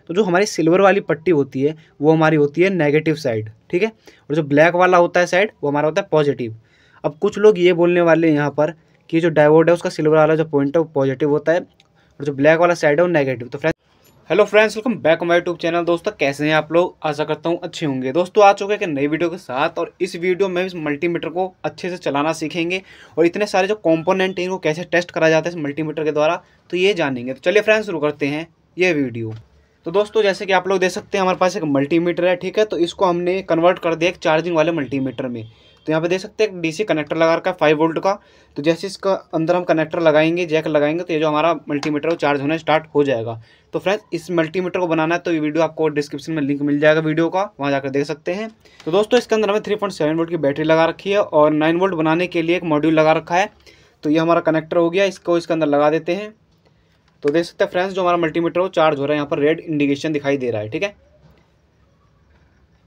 तो जो हमारी सिल्वर वाली पट्टी होती है वो हमारी होती है नेगेटिव साइड, ठीक है, और जो ब्लैक वाला होता है साइड वो हमारा होता है पॉजिटिव। अब कुछ लोग ये बोलने वाले हैं यहाँ पर कि जो डायोड है उसका सिल्वर वाला जो पॉइंट है वो पॉजिटिव होता है और जो ब्लैक वाला साइड है वो नेगेटिव। तो friends, hello friends, welcome back to my YouTube channel. दोस्तों कैसे हैं आप लोग? आशा करता हूँ अच्छे होंगे। दोस्तों आ चुके हैं एक नई वीडियो के साथ, और इस वीडियो में इस मल्टीमीटर को अच्छे से चलाना सीखेंगे और इतने सारे जो कंपोनेंट हैं इनको कैसे टेस्ट करा जाता है इस मल्टीमीटर के द्वारा, तो ये जानेंगे। तो चलिए फ्रेंड्स शुरू करते हैं ये वीडियो। तो दोस्तों जैसे कि आप लोग देख सकते हैं हमारे पास एक मल्टीमीटर है, ठीक है, तो इसको हमने कन्वर्ट कर दिया एक चार्जिंग वाले मल्टीमीटर में। तो यहाँ पे देख सकते हैं एक डीसी कनेक्टर लगा रखा है 5 वोल्ट का। तो जैसे इसका अंदर हम कनेक्टर लगाएंगे, जैक लगाएंगे, तो ये जो हमारा मल्टीमीटर वो चार्ज होना स्टार्ट हो जाएगा। तो फ्रेंड्स इस मल्टीमीटर को बनाना है तो ये वीडियो आपको डिस्क्रिप्शन में लिंक मिल जाएगा वीडियो का, वहाँ जाकर देख सकते हैं। तो दोस्तों इसके अंदर हमें 3.7 वोल्ट की बैटरी लगा रखी है और 9 वोल्ट बनाने के लिए एक मॉड्यूल लगा रखा है। तो ये हमारा कनेक्टर हो गया, इसको इसके अंदर लगा देते हैं। तो देख सकते हैं फ्रेंड्स जो हमारा मल्टीमीटर वो चार्ज हो रहा है, यहाँ पर रेड इंडिकेशन दिखाई दे रहा है, ठीक है।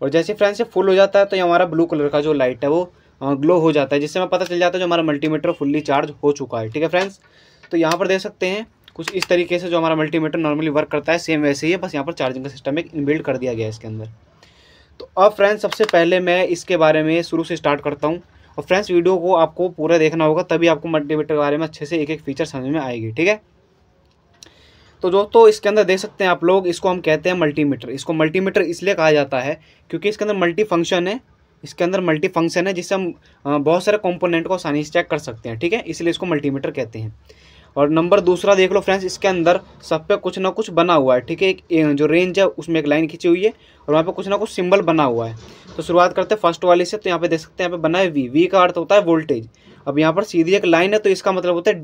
और जैसे फ्रेंड्स ये फुल हो जाता है तो ये हमारा ब्लू कलर का जो लाइट है वो ग्लो हो जाता है, जिससे हमें पता चल जाता है जो हमारा मल्टीमीटर फुल्ली चार्ज हो चुका है, ठीक है फ्रेंड्स। तो यहाँ पर देख सकते हैं कुछ इस तरीके से जो हमारा मल्टीमीटर नॉर्मली वर्क करता है सेम वैसे ही है, बस यहाँ पर चार्जिंग का सिस्टम एक इनबिल्ट कर दिया गया है इसके अंदर। तो अब फ्रेंड्स सबसे पहले मैं इसके बारे में शुरू से स्टार्ट करता हूँ, और फ्रेंड्स वीडियो को आपको पूरा देखना होगा, तभी आपको मल्टीमीटर के बारे में अच्छे से एक एक फीचर समझ में आएगी, ठीक है। तो दोस्तों इसके अंदर देख सकते हैं आप लोग, इसको हम कहते हैं मल्टीमीटर। इसको मल्टीमीटर इसलिए कहा जाता है क्योंकि इसके अंदर मल्टी फंक्शन है, इसके अंदर मल्टी फंक्शन है जिससे हम बहुत सारे कंपोनेंट को आसानी से चेक कर सकते हैं, ठीक है, इसलिए इसको मल्टीमीटर कहते हैं। और नंबर दूसरा देख लो फ्रेंड्स, इसके अंदर सब पे कुछ ना कुछ बना हुआ है, ठीक है। एक जो रेंज है उसमें एक लाइन खींची हुई है और वहाँ पे कुछ ना कुछ सिंबल बना हुआ है। तो शुरुआत करते हैं फर्स्ट वाले से। तो यहाँ पे देख सकते हैं यहाँ पे बना है वी का अर्थ होता है वोल्टेज। अब यहाँ पर सीधी एक लाइन है तो इसका मतलब होता है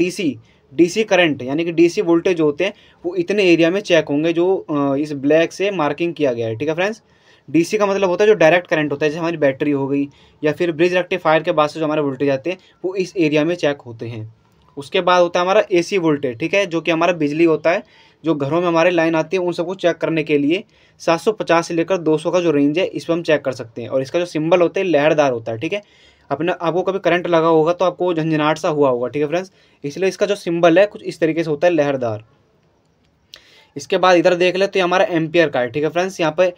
डीसी करंट, यानी कि डीसी वोल्टेज जो होते हैं वो इतने एरिया में चेक होंगे जो इस ब्लैक से मार्किंग किया गया है, ठीक है फ्रेंड्स। डीसी का मतलब होता है जो डायरेक्ट करंट होता है, जैसे हमारी बैटरी हो गई या फिर ब्रिज रेक्टिफायर के बाद से जो हमारे वोल्टेज आते हैं वो इस एरिया में चेक होते हैं। उसके बाद होता है हमारा एसी वोल्टेज, ठीक है, जो कि हमारा बिजली होता है, जो घरों में हमारे लाइन आती है उन सबको चेक करने के लिए 750 से लेकर 200 का जो रेंज है इस पर हम चेक कर सकते हैं। और इसका जो सिंबल होता है लहरदार होता है, ठीक है। अपने आपको कभी करंट लगा होगा तो आपको झंझनाहट सा हुआ होगा, ठीक है फ्रेंड्स, इसलिए इसका जो सिंबल है कुछ इस तरीके से होता है, लहरदार। इसके बाद इधर देख ले तो ये हमारा एम्पियर का है, ठीक है फ्रेंड्स। यहाँ पे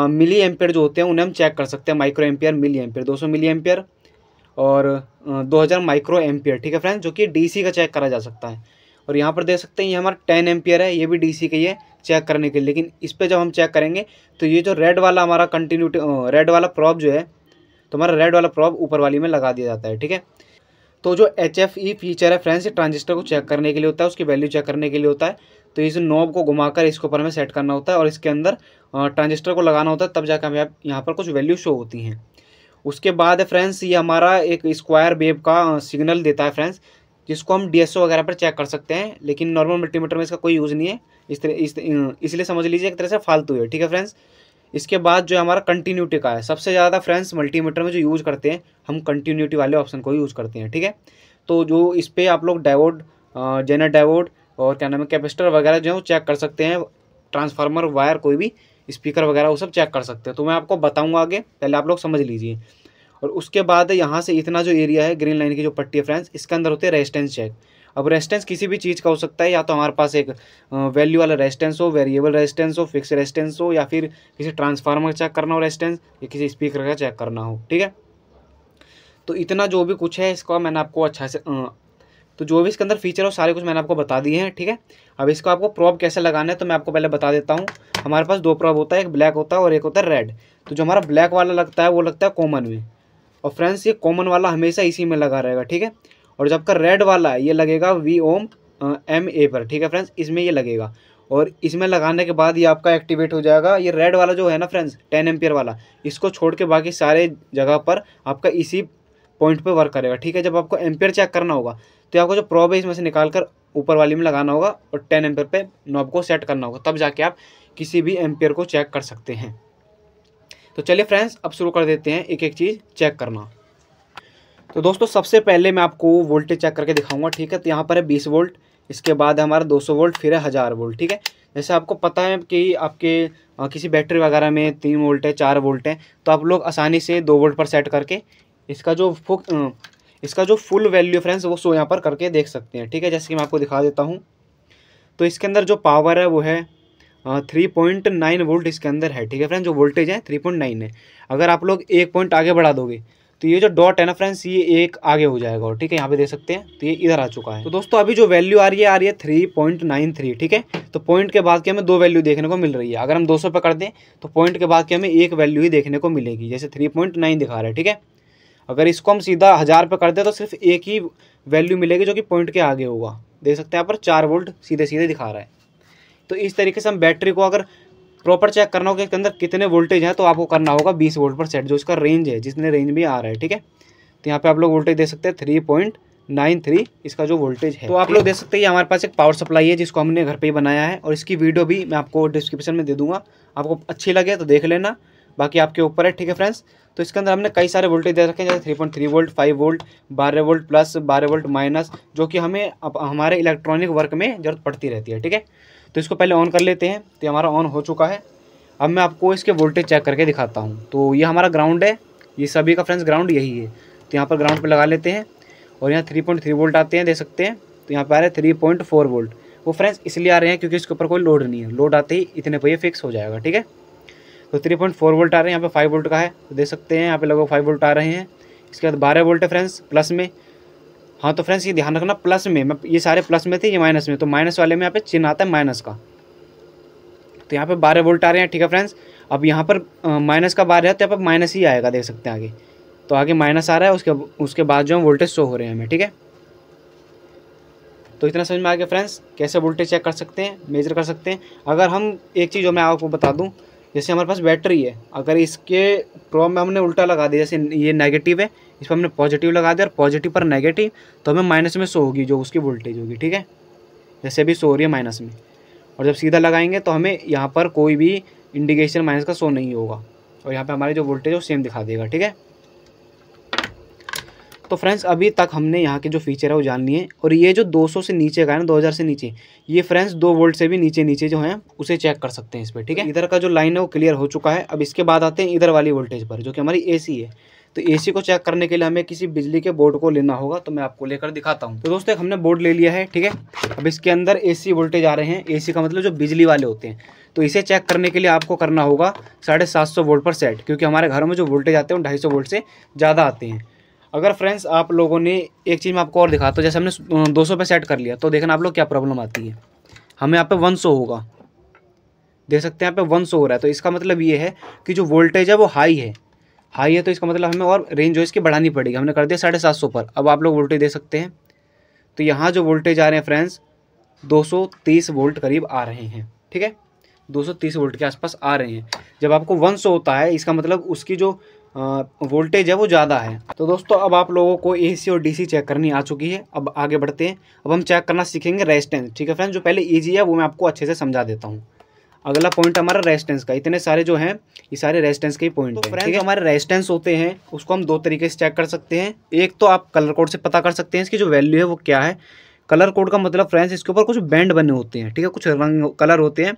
मिली एम्पियर जो होते हैं उन्हें हम चेक कर सकते हैं, micro ampere, milli ampere, 200 milli ampere और 2000 माइक्रो एम्पियर, ठीक है फ्रेंड्स, जो कि डीसी का चेक करा जा सकता है। और यहाँ पर देख सकते हैं ये हमारा 10 एम्पियर है, ये भी डीसी का ही है चेक करने के लिए। लेकिन इस पर जब हम चेक करेंगे तो ये जो रेड वाला हमारा कंटिन्यूटी रेड वाला प्रॉब जो है, तो हमारा रेड वाला प्रॉब ऊपर वाली में लगा दिया जाता है, ठीक है। तो जो HFE फीचर है फ्रेंड्स, ट्रांजिस्टर को चेक करने के लिए होता है, उसकी वैल्यू चेक करने के लिए होता है। तो इस नॉब को घुमाकर इसके ऊपर हमें सेट करना होता है और इसके अंदर ट्रांजिस्टर को लगाना होता है, तब जाकर हमें यहाँ पर कुछ वैल्यू शो होती हैं। उसके बाद है फ्रेंड्स ये हमारा एक स्क्वायर वेव का सिग्नल देता है फ्रेंड्स, जिसको हम DSO वगैरह पर चेक कर सकते हैं, लेकिन नॉर्मल मल्टीमीटर में इसका कोई यूज़ नहीं है। इसलिए समझ लीजिए एक तरह से फालतू है, ठीक है फ्रेंड्स। इसके बाद जो हमारा कंटिन्यूटी का है, सबसे ज़्यादा फ्रेंड्स मल्टीमीटर में जो यूज़ करते हैं हम कंटिन्यूटी वाले ऑप्शन को यूज़ करते हैं, ठीक है। तो जो इस पर आप लोग डायोड, जेनर डायोड और क्या नाम है कैपेसिटर वगैरह जो है वो चेक कर सकते हैं, ट्रांसफार्मर वायर, कोई भी स्पीकर वगैरह वो सब चेक कर सकते हैं। तो मैं आपको बताऊंगा आगे, पहले आप लोग समझ लीजिए। और उसके बाद यहाँ से इतना जो एरिया है ग्रीन लाइन की जो पट्टी है फ्रेंड्स, इसके अंदर होते हैं रेजिस्टेंस चेक। अब रेजिस्टेंस किसी भी चीज़ का हो सकता है, या तो हमारे पास एक वैल्यू वाला रेजिस्टेंस हो, वेरिएबल रेजिस्टेंस हो, फिक्स रेजिस्टेंस हो, या फिर किसी ट्रांसफार्मर का चेक करना हो रेजिस्टेंस, या किसी स्पीकर का चेक करना हो, ठीक है। तो इतना जो भी कुछ है इसका मैंने आपको अच्छा से तो जो भी इसके अंदर फीचर हो सारे कुछ मैंने आपको बता दिए हैं, ठीक है। अब इसको आपको प्रॉब कैसे लगाना है तो मैं आपको पहले बता देता हूँ। हमारे पास 2 प्रॉब होता है, एक ब्लैक होता है और एक होता है रेड। तो जो हमारा ब्लैक वाला लगता है वो लगता है कॉमन में, और फ्रेंड्स ये कॉमन वाला हमेशा इसी में लगा रहेगा, ठीक है। और जब का रेड वाला है ये लगेगा VOHM-MA पर, ठीक है फ्रेंड्स, इसमें ये लगेगा। और इसमें लगाने के बाद ये आपका एक्टिवेट हो जाएगा। ये रेड वाला जो है ना फ्रेंड्स 10 एम्पियर वाला, इसको छोड़ के बाकी सारे जगह पर आपका इसी पॉइंट पे वर्क करेगा, ठीक है। जब आपको एम्पियर चेक करना होगा तो आपको जो प्रॉब है इसमें से निकाल कर ऊपर वाली में लगाना होगा और 10 एम्पियर पे नॉब को सेट करना होगा, तब जाके आप किसी भी एम्पियर को चेक कर सकते हैं। तो चलिए फ्रेंड्स अब शुरू कर देते हैं एक एक चीज़ चेक करना। तो दोस्तों सबसे पहले मैं आपको वोल्टेज चेक करके दिखाऊंगा, ठीक है। तो यहाँ पर है 20 वोल्ट, इसके बाद है हमारा 200 वोल्ट, फिर है 1000 वोल्ट, ठीक है। जैसे आपको पता है कि आपके किसी बैटरी वगैरह में 3 वोल्ट है, 4 वोल्ट है, तो आप लोग आसानी से 2 वोल्ट पर सेट करके इसका जो फुल वैल्यू फ्रेंड्स वो यहाँ पर करके देख सकते हैं, ठीक है। जैसे कि मैं आपको दिखा देता हूँ। तो इसके अंदर जो पावर है वो है 3.9 वोल्ट इसके अंदर है, ठीक है फ्रेंड्स, जो वोल्टेज है 3.9 है। अगर आप लोग 1 पॉइंट आगे बढ़ा दोगे तो ये जो डॉट है ना फ्रेंड्स, ये एक आगे हो जाएगा, और ठीक है यहाँ पे देख सकते हैं, तो ये इधर आ चुका है। तो दोस्तों अभी जो वैल्यू आ रही है 3.93, ठीक है। तो पॉइंट के बाद की हमें 2 वैल्यू देखने को मिल रही है। अगर हम 200 पे कर दें तो पॉइंट के बाद की हमें एक वैल्यू ही देखने को मिलेगी, जैसे 3.9 दिखा रहा है, ठीक है। अगर इसको हम सीधा 1000 पे कर दें तो सिर्फ एक ही वैल्यू मिलेगी जो कि पॉइंट के आगे होगा। देख सकते हैं यहाँ पर 4 वोल्ट सीधे सीधे दिखा रहा है। तो इस तरीके से हम बैटरी को अगर प्रॉपर चेक करना होगा इसके अंदर कितने वोल्टेज है, तो आपको करना होगा 20 वोल्ट पर सेट, जो इसका रेंज है, जितने रेंज में आ रहा है, ठीक है। तो यहाँ पे आप लोग वोल्टेज देख सकते हैं 3.93 इसका जो वोल्टेज है। तो आप लोग देख सकते हैं हमारे पास एक पावर सप्लाई है जिसको हमने घर पे ही बनाया है, और इसकी वीडियो भी मैं आपको डिस्क्रिप्शन में दे दूंगा। आपको अच्छी लगे तो देख लेना, बाकी आपके ऊपर है, ठीक है फ्रेंड्स। तो इसके अंदर हमने कई सारे वोल्टेज दे रखे हैं, जैसे 3.3 volt, 5 volt, 12 volt plus, 12 volt minus, जो कि हमें हमारे इलेक्ट्रॉनिक वर्क में ज़रूरत पड़ती रहती है, ठीक है। तो इसको पहले ऑन कर लेते हैं। तो हमारा ऑन हो चुका है। अब मैं आपको इसके वोल्टेज चेक करके दिखाता हूँ। तो ये हमारा ग्राउंड है, ये सभी का फ्रेंड्स ग्राउंड यही है। तो यहाँ पर ग्राउंड पर लगा लेते हैं, और यहाँ 3.3 वोल्ट आते हैं, देख सकते हैं। तो यहाँ पर आ रहे हैं 3.4 वोल्ट। वो फ्रेंड्स इसलिए आ रहे हैं क्योंकि इसके ऊपर कोई लोड नहीं है, लोड आते ही इतने पे ये फिक्स हो जाएगा, ठीक है। तो 3.4 वोल्ट आ रहे हैं, यहाँ पे 5 वोल्ट का है, तो देख सकते हैं यहाँ पे लगभग 5 वोल्ट आ रहे हैं। इसके बाद 12 वोल्ट है फ्रेंड्स प्लस में। हाँ तो फ्रेंड्स ये ध्यान रखना, प्लस में, मैं ये सारे प्लस में थे, ये माइनस में, तो माइनस वाले में यहाँ पे चिन्ह आता है माइनस का। तो यहाँ पे 12 वोल्ट आ रहे हैं, ठीक है फ्रेंड्स। अब यहाँ पर माइनस का 12 है तो यहाँ पर माइनस ही आएगा, देख सकते हैं आगे। तो आगे माइनस आ रहा है, उसके बाद जो वोल्टेज शो हो रहे हैं हमें, ठीक है। तो इतना समझ में आ गया फ्रेंड्स, कैसे वोल्टेज चेक कर सकते हैं, मेजर कर सकते हैं। अगर हम एक चीज़ जो मैं आपको बता दूं, जैसे हमारे पास बैटरी है, अगर इसके प्रोब में हमने उल्टा लगा दिया, जैसे ये नेगेटिव है, इस पर हमने पॉजिटिव लगा दिया और पॉजिटिव पर नेगेटिव, तो हमें माइनस में शो होगी जो उसकी वोल्टेज होगी, ठीक है। जैसे अभी शो हो रही है माइनस में, और जब सीधा लगाएंगे तो हमें यहाँ पर कोई भी इंडिकेशन माइनस का शो नहीं होगा, और यहाँ पर हमारी जो वोल्टेज है वो सेम दिखा देगा, ठीक है। तो फ्रेंड्स अभी तक हमने यहाँ के जो फीचर है वो जान लिए, और ये जो 200 से नीचे का है ना, 2000 से नीचे, ये फ्रेंड्स 2 वोल्ट से भी नीचे जो है उसे चेक कर सकते हैं इस पर, ठीक है। इधर का जो लाइन है वो क्लियर हो चुका है। अब इसके बाद आते हैं इधर वाली वोल्टेज पर, जो कि हमारी एसी है। तो एसी को चेक करने के लिए हमें किसी बिजली के बोर्ड को लेना होगा, तो मैं आपको लेकर दिखाता हूँ। तो दोस्तों हमने बोर्ड ले लिया है, ठीक है। अब इसके अंदर एसी वोल्टेज आ रहे हैं, एसी का मतलब जो बिजली वाले होते हैं। तो इसे चेक करने के लिए आपको करना होगा 750 वोल्ट पर सेट, क्योंकि हमारे घरों में जो वोल्टेज आते हैं वो 250 वोल्ट से ज़्यादा आते हैं। अगर फ्रेंड्स आप लोगों ने एक चीज़ मैं आपको और दिखाता हूँ, जैसे हमने 200 पे सेट कर लिया, तो देखना आप लोग क्या प्रॉब्लम आती है। हमें यहाँ पे 100 होगा, देख सकते हैं यहाँ पे 100 हो रहा है। तो इसका मतलब ये है कि जो वोल्टेज है वो हाई है, तो इसका मतलब हमें और रेंज जो इसकी बढ़ानी पड़ेगी। हमने कर दिया 750 पर। अब आप लोग वोल्टेज दे सकते हैं, तो यहाँ जो वोल्टेज आ रहे हैं फ्रेंड्स 230 वोल्ट करीब आ रहे हैं, ठीक है। 230 वोल्ट के आसपास आ रहे हैं। जब आपको 100 होता है, इसका मतलब उसकी जो वोल्टेज है वो ज़्यादा है। तो दोस्तों अब आप लोगों को एसी और डीसी चेक करनी आ चुकी है। अब आगे बढ़ते हैं। अब हम चेक करना सीखेंगे रेजिस्टेंस, ठीक है फ्रेंड्स। जो पहले ईजी है वो मैं आपको अच्छे से समझा देता हूँ। अगला पॉइंट हमारा रेजिस्टेंस का। इतने सारे जो हैं ये सारे रेजिस्टेंस के ही पॉइंट हैं। फ्रेंड्स हमारे रेजिस्टेंस होते हैं उसको हम 2 तरीके से चेक कर सकते हैं। एक तो आप कलर कोड से पता कर सकते हैं इसकी जो वैल्यू है वो क्या है। कलर कोड का मतलब फ्रेंड्स इसके ऊपर कुछ बैंड बने होते हैं, ठीक है। कुछ रंग कलर होते हैं,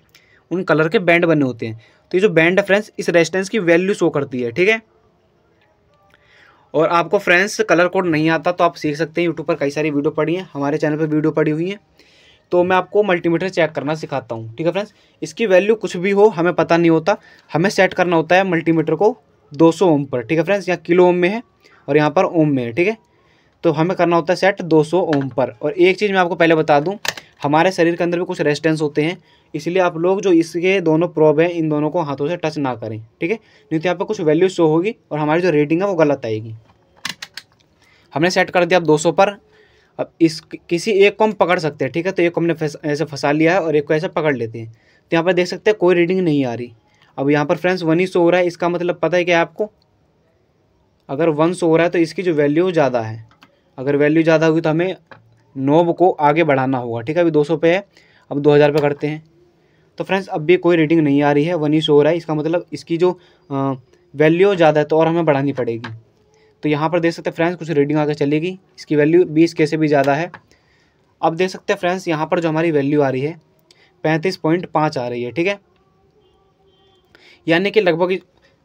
उन कलर के बैंड बने होते हैं। तो ये जो बैंड है फ्रेंड्स इस रेजिस्टेंस की वैल्यू शो करती है, ठीक है। और आपको फ्रेंड्स कलर कोड नहीं आता तो आप सीख सकते हैं, यूट्यूब पर कई सारी वीडियो पड़ी हैं, हमारे चैनल पर वीडियो पड़ी हुई है। तो मैं आपको मल्टीमीटर चेक करना सिखाता हूँ, ठीक है फ्रेंड्स। इसकी वैल्यू कुछ भी हो हमें पता नहीं होता, हमें सेट करना होता है मल्टीमीटर को 200 ओम पर, ठीक है फ्रेंड्स। यहाँ किलो ओम में है और यहाँ पर ओम में है, ठीक है। तो हमें करना होता है सेट 200 ओम पर। और एक चीज़ मैं आपको पहले बता दूँ, हमारे शरीर के अंदर भी कुछ रेजिस्टेंस होते हैं, इसलिए आप लोग जो इसके दोनों प्रोब हैं इन दोनों को हाथों से टच ना करें, ठीक है। नहीं तो यहाँ पर कुछ वैल्यू शो होगी और हमारी जो रेटिंग है वो गलत आएगी। हमने सेट कर दिया अब 200 पर। अब इस किसी एक को हम पकड़ सकते हैं, ठीक है। तो एक को हमने ऐसे फंसा लिया है और एक को ऐसे पकड़ लेते हैं। तो यहाँ पर देख सकते हैं कोई रीडिंग नहीं आ रही। अब यहाँ पर फ्रेंड्स 1 ही शो हो रहा है, इसका मतलब पता है क्या आपको, अगर 1 शो हो रहा है तो इसकी जो वैल्यू ज़्यादा है। अगर वैल्यू ज़्यादा होगी तो हमें नोब को आगे बढ़ाना होगा, ठीक है। अभी 200 पे है, अब 2000 पे करते हैं। तो फ्रेंड्स अब भी कोई रीडिंग नहीं आ रही है, 1 ही शो हो रहा है। इसका मतलब इसकी जो वैल्यू ज़्यादा है तो और हमें बढ़ानी पड़ेगी। तो यहाँ पर देख सकते हैं फ्रेंड्स कुछ रीडिंग आगे चलेगी, इसकी वैल्यू 20 के से भी ज़्यादा है। अब देख सकते हैं फ्रेंड्स यहाँ पर जो हमारी वैल्यू आ रही है 35.5 आ रही है, ठीक है। यानी कि लगभग।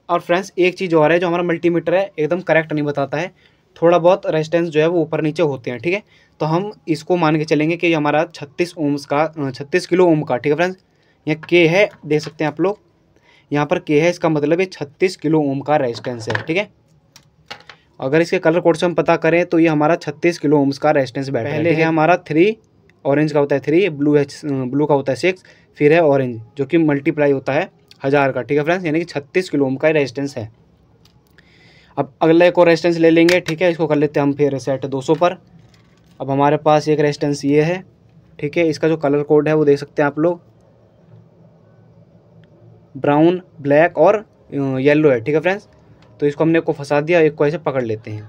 और फ्रेंड्स एक चीज़ और है, जो हमारा मल्टीमीटर है एकदम करेक्ट नहीं बताता है, थोड़ा बहुत रेजिस्टेंस जो है वो ऊपर नीचे होते हैं, ठीक है। तो हम इसको मान के चलेंगे कि हमारा 36 किलो ओम का, ठीक है फ्रेंड्स। यहाँ के है, देख सकते हैं आप लोग, यहाँ पर के है, इसका मतलब ये 36 किलो ओम का रेजिस्टेंस है। ठीक है, अगर इसके कलर कोड से हम पता करें तो ये हमारा 36 किलो ओम्स का रेजिस्टेंस बैठ रहा है। पहले है हमारा 3, ऑरेंज का होता है 3, ब्लू का होता है 6, फिर है ऑरेंज जो कि मल्टीप्लाई होता है 1000 का। ठीक है फ्रेंड्स, यानी कि 36 किलो ओम का रेजिस्टेंस है। अब अगला एक और रेजिस्टेंस ले लेंगे। ठीक है, इसको कर लेते हैं हम फिर सेट 200 पर। अब हमारे पास एक रेजिस्टेंस ये है। ठीक है, इसका जो कलर कोड है वो देख सकते हैं आप लोग, ब्राउन, ब्लैक और येलो है। ठीक है फ्रेंड्स, तो इसको हमने को फंसा दिया, एक को ऐसे पकड़ लेते हैं।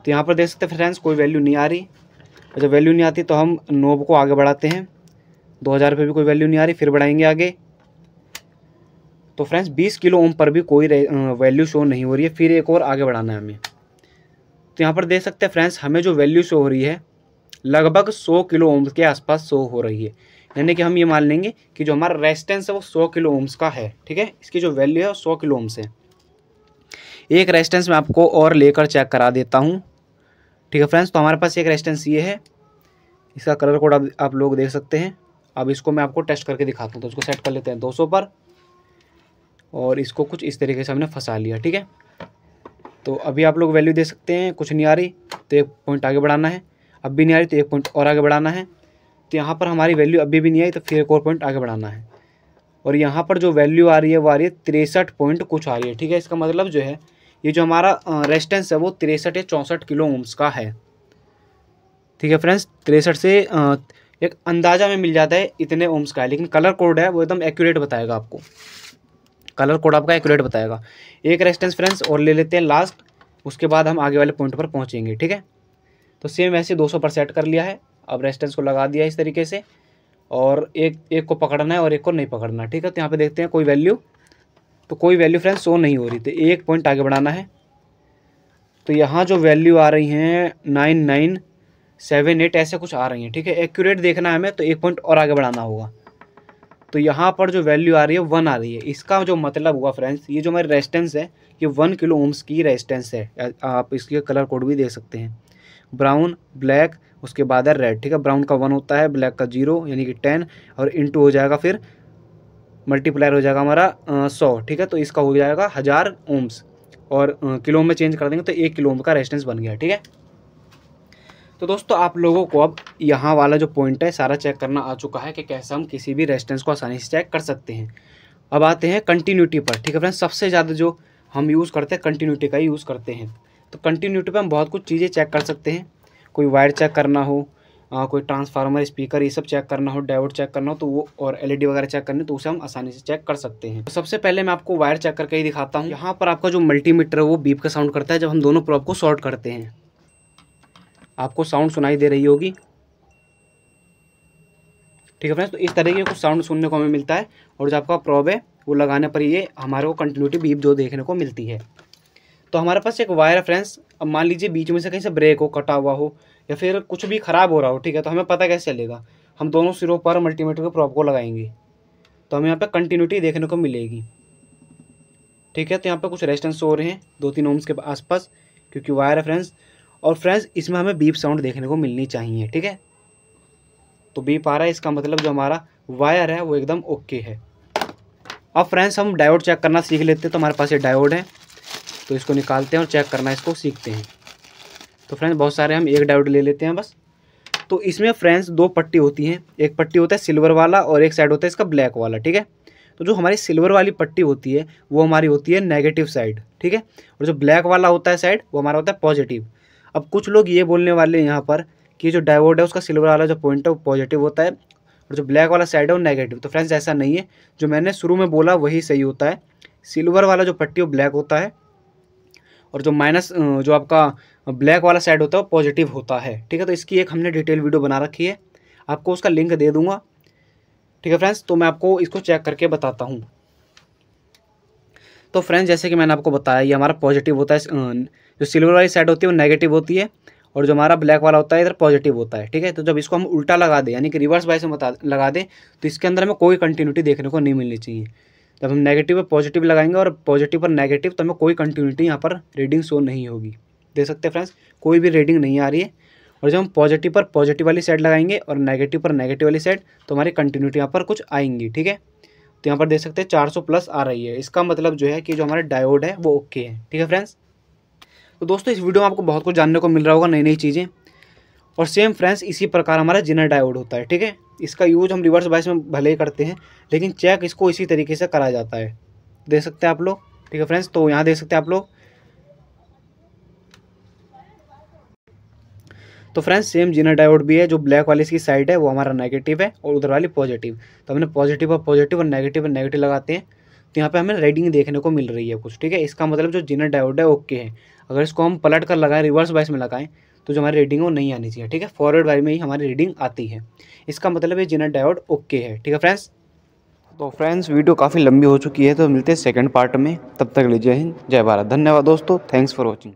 तो यहाँ पर देख सकते हैं फ्रेंड्स कोई वैल्यू नहीं आ रही, और जब वैल्यू नहीं आती तो हम नोब को आगे बढ़ाते हैं। 2000 पे भी कोई वैल्यू नहीं आ रही, फिर बढ़ाएंगे आगे। तो फ्रेंड्स 20 किलो ओम पर भी कोई वैल्यू शो नहीं हो रही है, फिर एक और आगे बढ़ाना है हमें। तो यहाँ पर देख सकते हैं फ्रेंड्स हमें जो वैल्यू शो हो रही है लगभग 100 किलो ओम्स के आसपास शो हो रही है, यानी कि हम ये मान लेंगे कि जो हमारा रेजिस्टेंस है वो 100 किलो ओम्स का है। ठीक है, इसकी जो वैल्यू है वो 100 किलो ओम्स है। एक रेजिस्टेंस मैं आपको और लेकर चेक करा देता हूँ। ठीक है फ्रेंड्स, तो हमारे पास एक रेजिस्टेंस ये है, इसका कलर कोड आप लोग देख सकते हैं। अब इसको मैं आपको टेस्ट करके दिखाता हूँ। तो इसको सेट कर लेते हैं 200 पर, और इसको कुछ इस तरीके से हमने फंसा लिया। ठीक है, तो अभी आप लोग वैल्यू दे सकते हैं, कुछ नहीं आ रही तो 1 पॉइंट आगे बढ़ाना है, अब भी नहीं आ रही तो 1 पॉइंट और आगे बढ़ाना है। तो यहाँ पर हमारी वैल्यू अभी भी नहीं आई तो फिर 1 और पॉइंट आगे बढ़ाना है, और यहाँ पर जो वैल्यू आ रही है वो आ रही है 63 पॉइंट कुछ आ रही है। ठीक है, इसका मतलब जो है ये जो हमारा रेजिस्टेंस है वो 63 या 64 किलो ओम्स का है। ठीक है फ्रेंड्स, 63 से एक अंदाज़ा में मिल जाता है इतने ओम्स का है, लेकिन कलर कोड है वो एकदम एक्यूरेट बताएगा आपको, कलर कोड आपका एक्यूरेट बताएगा। एक रेजिस्टेंस फ्रेंड्स और ले लेते हैं लास्ट, उसके बाद हम आगे वाले पॉइंट पर पहुँचेंगे। ठीक है, तो सेम ऐसे 200 पर सेट कर लिया है। अब रेजिस्टेंस को लगा दिया इस तरीके से, और एक को पकड़ना है और एक को नहीं पकड़ना। ठीक है, तो यहाँ पे देखते हैं कोई वैल्यू, तो कोई वैल्यू फ्रेंड्स शो नहीं हो रही, तो 1 पॉइंट आगे बढ़ाना है। तो यहाँ जो वैल्यू आ रही हैं 9978 ऐसे कुछ आ रही हैं। ठीक है, एक्यूरेट देखना है हमें, तो 1 पॉइंट और आगे बढ़ाना होगा। तो यहाँ पर जो वैल्यू आ रही है 1 आ रही है, इसका जो मतलब हुआ फ्रेंड्स ये जो हमारी रेजिस्टेंस है ये 1 किलो ओम्स की रेजिस्टेंस है। आप इसके कलर कोड भी देख सकते हैं, ब्राउन, ब्लैक, उसके बाद है रेड। ठीक है, ब्राउन का 1 होता है, ब्लैक का 0 यानी कि 10, और इंटू हो जाएगा, फिर मल्टीप्लायर हो जाएगा हमारा 100। ठीक है, तो इसका हो जाएगा 1000 ओम्स, और किलो में चेंज कर देंगे तो 1 किलो ओम का रेजिस्टेंस बन गया। ठीक है, तो दोस्तों आप लोगों को अब यहाँ वाला जो पॉइंट है सारा चेक करना आ चुका है कि कैसे हम किसी भी रेजिस्टेंस को आसानी से चेक कर सकते हैं। अब आते हैं कंटिन्यूटी पर। ठीक है फ्रेंड्स, सबसे ज़्यादा जो हम यूज़ करते हैं कंटिन्यूटी का ही यूज़ करते हैं। तो कंटिन्यूटी पे हम बहुत कुछ चीज़ें चेक कर सकते हैं, कोई वायर चेक करना हो, कोई ट्रांसफार्मर, स्पीकर, ये सब चेक करना हो, डायोड चेक करना हो तो वो, और एलईडी वगैरह चेक करनी तो उसे हम आसानी से चेक कर सकते हैं। तो सबसे पहले मैं आपको वायर चेक करके ही दिखाता हूँ। यहाँ पर आपका जो मल्टीमीटर है वो बीप का साउंड करता है जब हम दोनों प्रोब को शॉर्ट करते हैं। आपको साउंड सुनाई दे रही होगी। ठीक है फ्रेंड्स, तो इस तरीके के कुछ साउंड सुनने को हमें मिलता है, और जो आपका प्रोब है वो लगाने पर ये हमारे को कंटिन्यूटी बीप जो देखने को मिलती है। तो हमारे पास एक वायर है फ्रेंड्स, अब मान लीजिए बीच में से कहीं से ब्रेक हो, कटा हुआ हो, या फिर कुछ भी ख़राब हो रहा हो। ठीक है, तो हमें पता कैसे चलेगा, हम दोनों सिरों पर मल्टीमीटर के प्रोब को लगाएंगे तो हमें यहाँ पे कंटिन्यूटी देखने को मिलेगी। ठीक है, तो यहाँ पे कुछ रेजिस्टेंस हो रहे हैं 2-3 ओम्स के आसपास, क्योंकि वायर है फ्रेंड्स, और फ्रेंड्स इसमें हमें बीप साउंड देखने को मिलनी चाहिए। ठीक है, तो बीप आ रहा है, इसका मतलब जो हमारा वायर है वो एकदम ओके है। अब फ्रेंड्स हम डायोड चेक करना सीख लेते हैं। तो हमारे पास ये डायोड है, तो इसको निकालते हैं और चेक करना इसको सीखते हैं। तो फ्रेंड्स बहुत सारे हम एक डायोड ले लेते हैं बस। तो इसमें फ्रेंड्स 2 पट्टी होती हैं, एक पट्टी होता है सिल्वर वाला और एक साइड होता है इसका ब्लैक वाला। ठीक है, तो जो हमारी सिल्वर वाली पट्टी होती है वो हमारी होती है नेगेटिव साइड। ठीक है, और जो ब्लैक वाला होता है साइड वो हमारा होता है पॉजिटिव। अब कुछ लोग ये बोलने वाले हैं यहाँ पर कि जो डायोड है उसका सिल्वर वाला जो पॉइंट है वो पॉजिटिव होता है और जो ब्लैक वाला साइड है वो नेगेटिव। तो फ्रेंड्स ऐसा नहीं है, जो मैंने शुरू में बोला वही सही होता है। सिल्वर वाला जो पट्टी वो ब्लैक होता है, और जो माइनस जो आपका ब्लैक वाला साइड होता है वो पॉजिटिव होता है। ठीक है, तो इसकी एक हमने डिटेल वीडियो बना रखी है, आपको उसका लिंक दे दूंगा। ठीक है फ्रेंड्स, तो मैं आपको इसको चेक करके बताता हूँ। तो फ्रेंड्स जैसे कि मैंने आपको बताया ये हमारा पॉजिटिव होता है, जो सिल्वर वाली साइड होती है वो नेगेटिव होती है, और जो हमारा ब्लैक वाला होता है इधर पॉजिटिव होता है। ठीक है, तो जब इसको हम उल्टा लगा दें यानी कि रिवर्स बाय से लगा दें तो इसके अंदर हमें कोई कंटिन्यूटी देखने को नहीं मिलनी चाहिए। जब हम नेगेटिव पर पॉजिटिव लगाएंगे और पॉजिटिव पर नेगेटिव तो हमें कोई कंटिन्यूटी यहाँ पर रीडिंग शो नहीं होगी। देख सकते हैं फ्रेंड्स कोई भी रीडिंग नहीं आ रही है, और जब हम पॉजिटिव पर पॉजिटिव वाली साइड लगाएंगे और नेगेटिव पर नेगेटिव वाली साइड, तो हमारी कंटिन्यूटी यहाँ पर कुछ आएंगी। ठीक है, तो यहाँ पर देख सकते हैं 400 प्लस आ रही है। इसका मतलब जो है कि जो हमारा डायोड है वो ओके है। ठीक है फ्रेंड्स, तो दोस्तों इस वीडियो में आपको बहुत कुछ जानने को मिल रहा होगा, नई नई चीज़ें। और सेम फ्रेंड्स इसी प्रकार हमारा जेनर डायोड होता है। ठीक है, इसका यूज हम रिवर्स बायस में भले ही करते हैं, लेकिन चेक इसको इसी तरीके से करा जाता है। देख सकते हैं आप लोग। ठीक है फ्रेंड्स, तो यहाँ देख सकते हैं आप लोग। तो फ्रेंड्स सेम जेनर डायोड भी है, जो ब्लैक वाली इसकी साइड है वो हमारा नेगेटिव है और उधर वाली पॉजिटिव। तो हमने पॉजिटिव और नेगेटिव लगाते हैं, तो यहाँ पे हमें रीडिंग देखने को मिल रही है कुछ। ठीक है, इसका मतलब जो जेनर डायोड है ओके है। अगर इसको हम पलट कर लगाएं, रिवर्स बायस में लगाएं, तो जो हमारी रीडिंग है वो नहीं आनी चाहिए। ठीक है, फॉरवर्ड वाले में ही हमारी रीडिंग आती है। इसका मतलब ये जेनर डायोड ओके है। ठीक है फ्रेंड्स, तो फ्रेंड्स वीडियो काफ़ी लंबी हो चुकी है, तो मिलते हैं सेकंड पार्ट में। तब तक लीजिए जय हिंद, जय भारत। धन्यवाद दोस्तों, थैंक्स फॉर वॉचिंग।